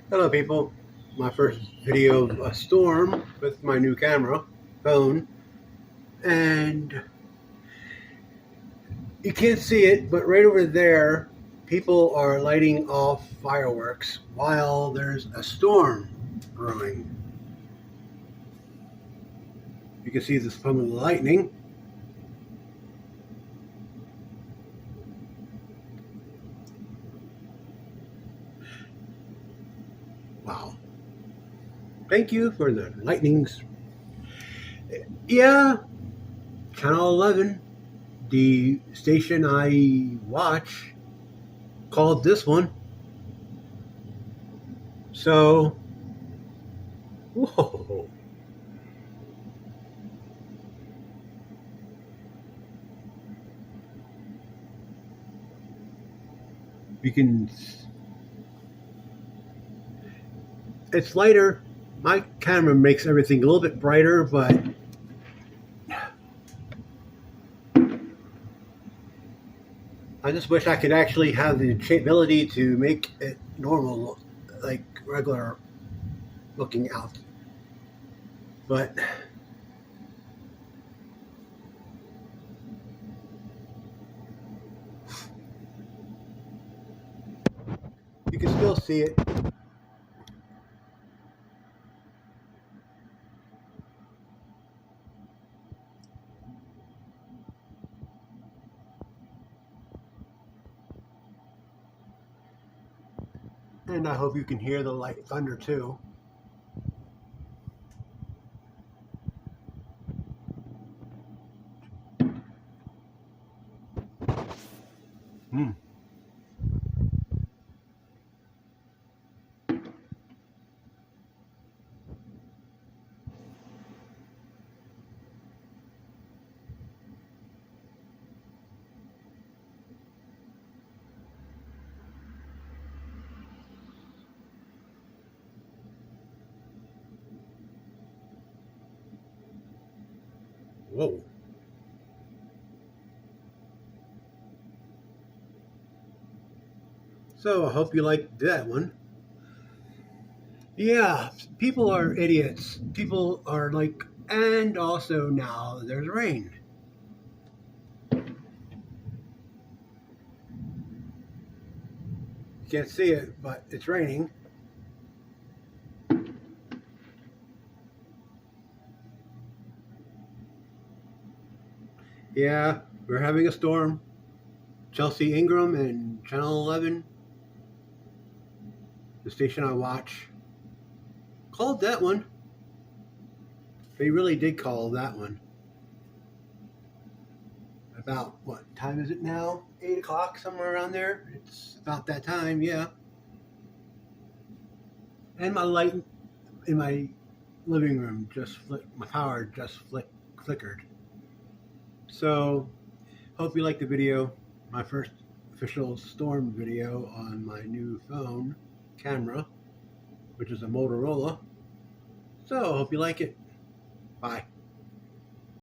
Hello people, my first video of a storm with my new camera, phone, and you can't see it, but right over there, people are lighting off fireworks while there's a storm brewing. You can see this from the lightning. Wow. Thank you for the lightnings. Yeah, Channel 11, the station I watch, called this one. So, whoa. You can, it's lighter. My camera makes everything a little bit brighter, but I just wish I could actually have the ability to make it normal, like regular looking out. But you can still see it. And I hope you can hear the light thunder too. Hmm. Whoa. So I hope you liked that one. Yeah, people are idiots. People are like, and also now there's rain. You can't see it, but it's raining. Yeah, we're having a storm. Chelsea Ingram and Channel 11, the station I watch, called that one. They really did call that one. About what time is it now? 8 o'clock, somewhere around there. It's about that time, yeah. And my light in my living room my power just flickered. So, hope you liked the video. My first official storm video on my new phone camera, which is a Motorola. So, hope you like it. Bye.